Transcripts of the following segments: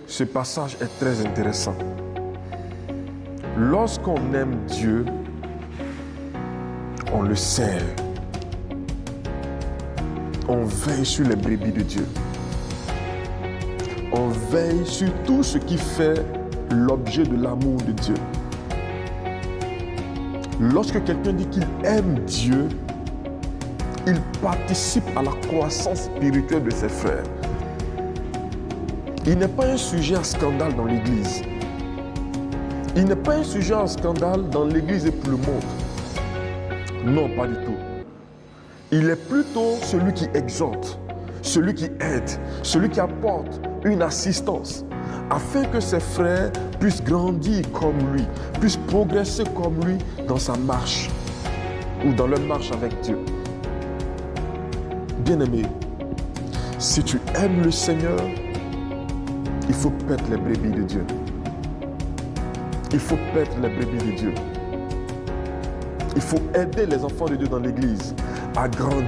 ce passage est très intéressant. Lorsqu'on aime Dieu, on le sert. On veille sur les brebis de Dieu. On veille sur tout ce qui fait l'objet de l'amour de Dieu. Lorsque quelqu'un dit qu'il aime Dieu, il participe à la croissance spirituelle de ses frères. Il n'est pas un sujet à scandale dans l'Église. Il n'est pas un sujet à scandale dans l'Église et pour le monde. Non, pas du tout. Il est plutôt celui qui exhorte, celui qui aide, celui qui apporte une assistance afin que ses frères puissent grandir comme lui, puissent progresser comme lui dans sa marche ou dans leur marche avec Dieu. Bien-aimé, si tu aimes le Seigneur, il faut paître les brebis de Dieu. Il faut paître les brebis de Dieu. Il faut aider les enfants de Dieu dans l'église à grandir.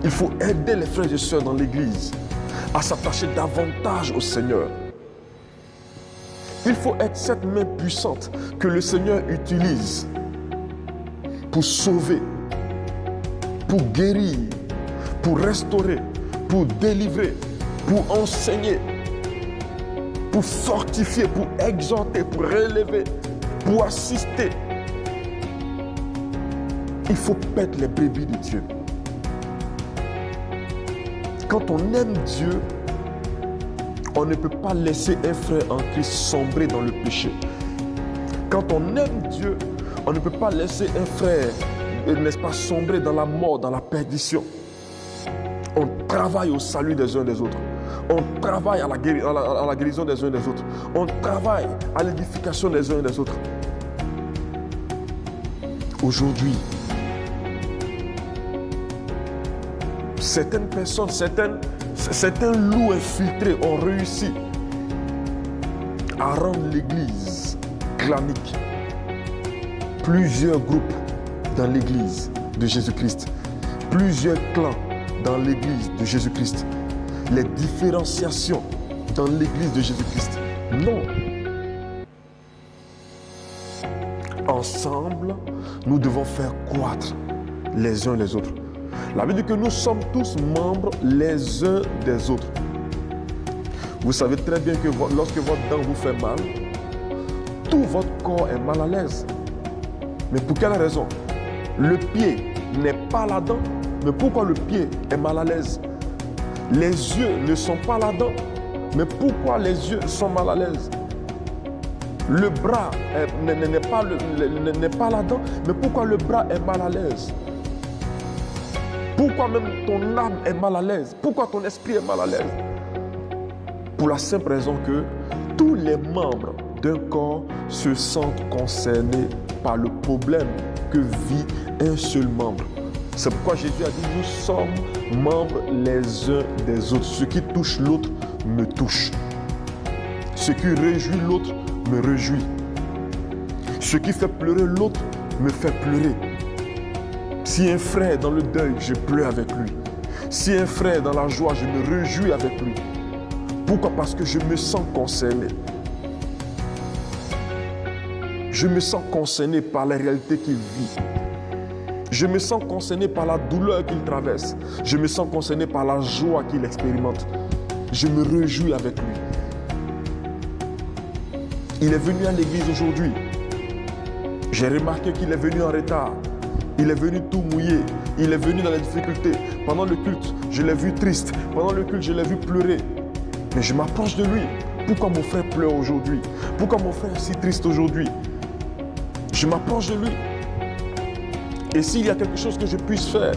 Il faut aider les frères et sœurs dans l'église à s'attacher davantage au Seigneur. Il faut être cette main puissante que le Seigneur utilise pour sauver, pour guérir, pour restaurer, pour délivrer, pour enseigner, pour fortifier, pour exhorter, pour relever, pour assister. Il faut paître les brebis de Dieu. Quand on aime Dieu, on ne peut pas laisser un frère en Christ sombrer dans le péché. Quand on aime Dieu, on ne peut pas laisser un frère, n'est-ce pas, sombrer dans la mort, dans la perdition. On travaille au salut des uns des autres. On travaille à la guérison des uns des autres. On travaille à l'édification des uns des autres. Aujourd'hui, certaines personnes, certains loups infiltrés ont réussi à rendre l'église clanique. Plusieurs groupes dans l'église de Jésus-Christ. Plusieurs clans dans l'église de Jésus-Christ. Les différenciations dans l'église de Jésus-Christ. Non. Ensemble, nous devons faire croître les uns les autres. La Bible dit que nous sommes tous membres les uns des autres. Vous savez très bien que lorsque votre dent vous fait mal, tout votre corps est mal à l'aise. Mais pour quelle raison? Le pied n'est pas la dent, mais pourquoi le pied est mal à l'aise? Les yeux ne sont pas la dent, mais pourquoi les yeux sont mal à l'aise? Le bras n'est pas la dent, mais pourquoi le bras est mal à l'aise? Pourquoi même ton âme est mal à l'aise? Pourquoi ton esprit est mal à l'aise? Pour la simple raison que tous les membres d'un corps se sentent concernés par le problème que vit un seul membre. C'est pourquoi Jésus a dit, nous sommes membres les uns des autres. Ce qui touche l'autre me touche. Ce qui réjouit l'autre me réjouit. Ce qui fait pleurer l'autre me fait pleurer. Si un frère est dans le deuil, je pleure avec lui. Si un frère est dans la joie, je me réjouis avec lui. Pourquoi? Parce que je me sens concerné. Je me sens concerné par la réalité qu'il vit. Je me sens concerné par la douleur qu'il traverse. Je me sens concerné par la joie qu'il expérimente. Je me réjouis avec lui. Il est venu à l'église aujourd'hui. J'ai remarqué qu'il est venu en retard. Il est venu tout mouillé. Il est venu dans les difficultés. Pendant le culte, je l'ai vu triste. Pendant le culte, je l'ai vu pleurer. Mais je m'approche de lui. Pourquoi mon frère pleure aujourd'hui? Pourquoi mon frère est si triste aujourd'hui? Je m'approche de lui. Et s'il y a quelque chose que je puisse faire,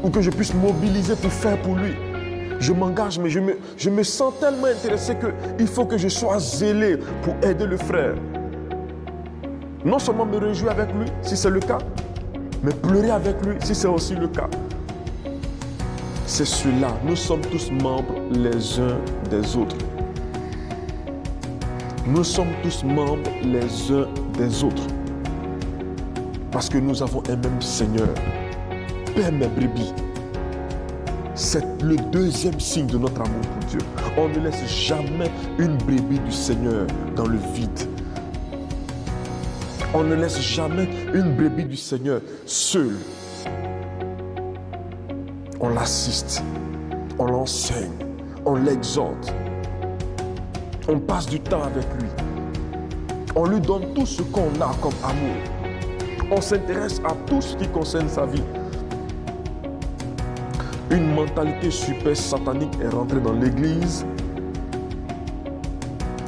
ou que je puisse mobiliser pour faire pour lui, je m'engage, mais je me sens tellement intéressé qu'il faut que je sois zélé pour aider le frère. Non seulement me réjouir avec lui, si c'est le cas, mais pleurer avec lui, si c'est aussi le cas. C'est cela, nous sommes tous membres les uns des autres. Nous sommes tous membres les uns des autres. Parce que nous avons un même Seigneur. Paix mes brebis. C'est le deuxième signe de notre amour pour Dieu. On ne laisse jamais une brebis du Seigneur dans le vide. On ne laisse jamais une brebis du Seigneur seule. On l'assiste, on l'enseigne, on l'exhorte. On passe du temps avec lui. On lui donne tout ce qu'on a comme amour. On s'intéresse à tout ce qui concerne sa vie. Une mentalité super satanique est rentrée dans l'église.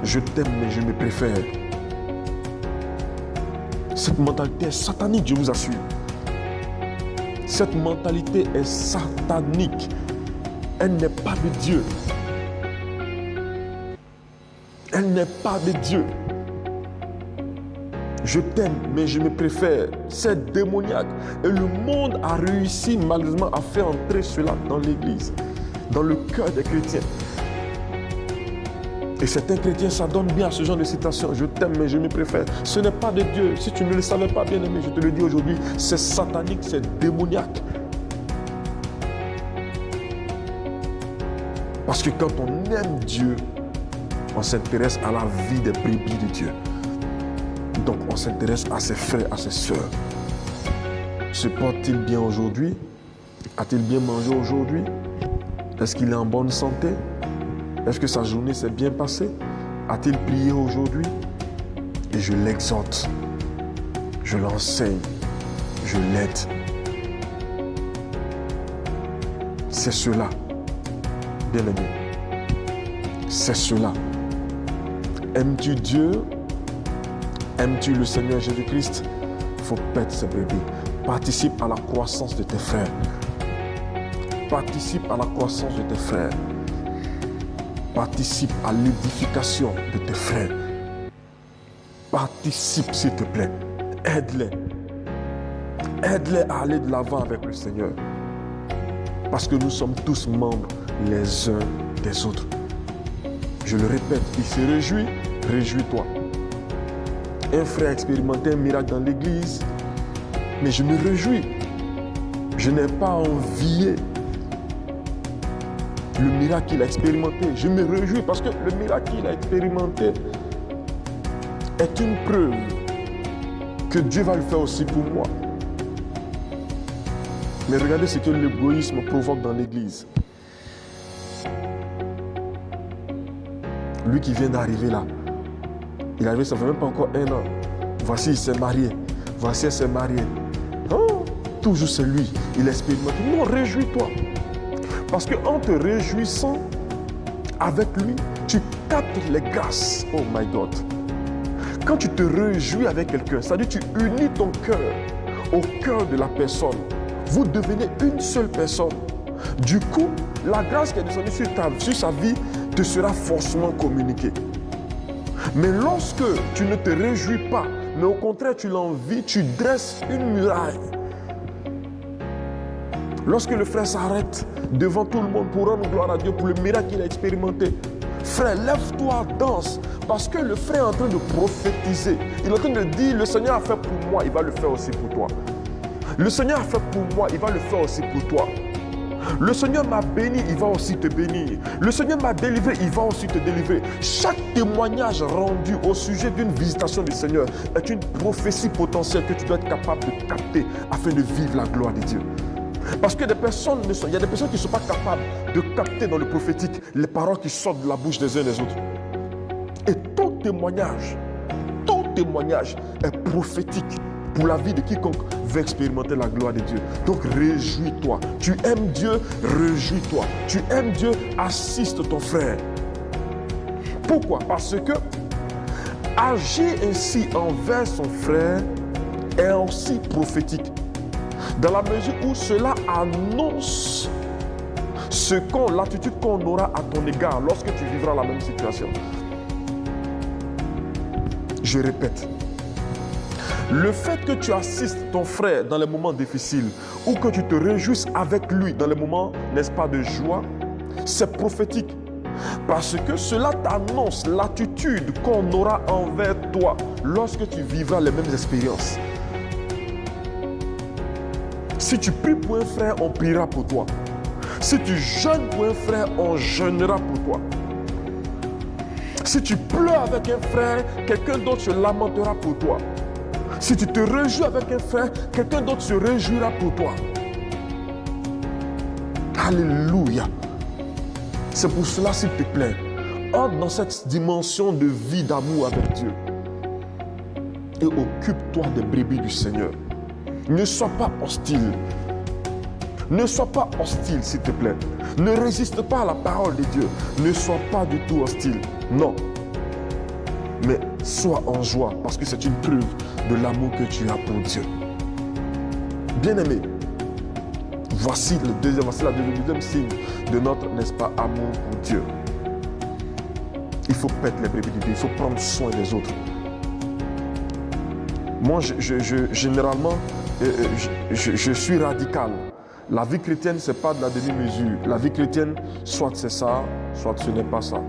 Je t'aime mais je me préfère. Cette mentalité est satanique, je vous assure. Cette mentalité est satanique. Elle n'est pas de Dieu. Elle n'est pas de Dieu. Je t'aime, mais je me préfère. C'est démoniaque. Et le monde a réussi malheureusement à faire entrer cela dans l'église, dans le cœur des chrétiens. Et certains chrétiens s'adonnent bien à ce genre de citation. Je t'aime, mais je me préfère. Ce n'est pas de Dieu. Si tu ne le savais pas, bien aimé, je te le dis aujourd'hui, c'est satanique, c'est démoniaque. Parce que quand on aime Dieu, on s'intéresse à la vie des brebis de Dieu. Donc on s'intéresse à ses frères, à ses sœurs. Se porte-t-il bien aujourd'hui? A-t-il bien mangé aujourd'hui? Est-ce qu'il est en bonne santé? Est-ce que sa journée s'est bien passée? A-t-il prié aujourd'hui? Et je l'exhorte, je l'enseigne, je l'aide. C'est cela, bien aimé. C'est cela. Aimes-tu Dieu? Aimes-tu le Seigneur Jésus-Christ? Il faut paître ses brebis. Participe à la croissance de tes frères. Participe à la croissance de tes frères. Participe à l'édification de tes frères. Participe, s'il te plaît. Aide-les. Aide-les à aller de l'avant avec le Seigneur. Parce que nous sommes tous membres les uns des autres. Je le répète, il se réjouit, réjouis-toi. Un frère a expérimenté un miracle dans l'église, mais je me réjouis. Je n'ai pas envié le miracle qu'il a expérimenté. Je me réjouis parce que le miracle qu'il a expérimenté est une preuve que Dieu va le faire aussi pour moi. Mais regardez ce que l'égoïsme provoque dans l'église. Lui qui vient d'arriver là, il est arrivé, ça ne fait même pas encore 1 an. Voici, il s'est marié. Voici, elle s'est mariée. Oh, toujours c'est lui. Il expérimente. Non, réjouis-toi. Parce qu'en te réjouissant avec lui, tu captes les grâces. Oh my God. Quand tu te réjouis avec quelqu'un, c'est-à-dire tu unis ton cœur au cœur de la personne. Vous devenez une seule personne. Du coup, la grâce qui est descendue sur sa vie te sera forcément communiquée. Mais lorsque tu ne te réjouis pas, mais au contraire tu l'envies, tu dresses une muraille. Lorsque le frère s'arrête devant tout le monde pour rendre gloire à Dieu pour le miracle qu'il a expérimenté, frère, lève-toi, danse, parce que le frère est en train de prophétiser. Il est en train de dire, le Seigneur a fait pour moi, il va le faire aussi pour toi. Le Seigneur a fait pour moi, il va le faire aussi pour toi. Le Seigneur m'a béni, il va aussi te bénir. Le Seigneur m'a délivré, il va aussi te délivrer. Chaque témoignage rendu au sujet d'une visitation du Seigneur est une prophétie potentielle que tu dois être capable de capter afin de vivre la gloire de Dieu. Parce que il y a des personnes qui ne sont pas capables de capter dans le prophétique les paroles qui sortent de la bouche des uns des autres. Et tout témoignage est prophétique pour la vie de quiconque veut expérimenter la gloire de Dieu. Donc réjouis-toi. Tu aimes Dieu, réjouis-toi. Tu aimes Dieu, assiste ton frère. Pourquoi? Parce que agir ainsi envers son frère est aussi prophétique. Dans la mesure où cela annonce l'attitude qu'on aura à ton égard lorsque tu vivras la même situation. Je répète. Le fait que tu assistes ton frère dans les moments difficiles ou que tu te réjouisses avec lui dans les moments, n'est-ce pas, de joie, c'est prophétique. Parce que cela t'annonce l'attitude qu'on aura envers toi lorsque tu vivras les mêmes expériences. Si tu pries pour un frère, on priera pour toi. Si tu jeûnes pour un frère, on jeûnera pour toi. Si tu pleures avec un frère, quelqu'un d'autre se lamentera pour toi. Si tu te réjouis avec un frère, quelqu'un d'autre se réjouira pour toi. Alléluia. C'est pour cela, s'il te plaît, entre dans cette dimension de vie, d'amour avec Dieu. Et occupe-toi des brebis du Seigneur. Ne sois pas hostile. Ne sois pas hostile, s'il te plaît. Ne résiste pas à la parole de Dieu. Ne sois pas du tout hostile. Non. Mais sois en joie, parce que c'est une preuve de l'amour que tu as pour Dieu. Bien-aimé, voici la deuxième signe de notre, n'est-ce pas, amour pour Dieu. Il faut paître les brebis de Dieu. Il faut prendre soin des autres. Moi, généralement, je suis radical. La vie chrétienne, ce n'est pas de la demi-mesure. La vie chrétienne, soit c'est ça, soit ce n'est pas ça.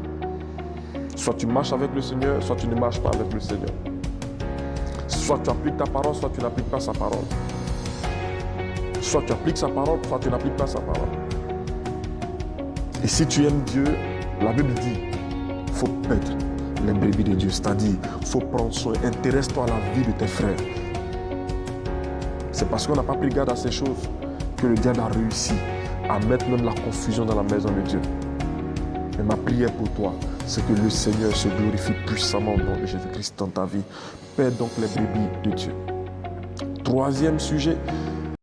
Soit tu marches avec le Seigneur, soit tu ne marches pas avec le Seigneur. Soit tu appliques ta parole, soit tu n'appliques pas sa parole. Soit tu appliques sa parole, soit tu n'appliques pas sa parole. Et si tu aimes Dieu, la Bible dit, il faut paître les brebis de Dieu. C'est-à-dire, il faut prendre soin, intéresse-toi à la vie de tes frères. C'est parce qu'on n'a pas pris garde à ces choses que le diable a réussi à mettre même la confusion dans la maison de Dieu. Mais ma prière pour toi, c'est que le Seigneur se glorifie puissamment au nom de Jésus-Christ dans ta vie. Paie donc les brebis de Dieu. Troisième sujet,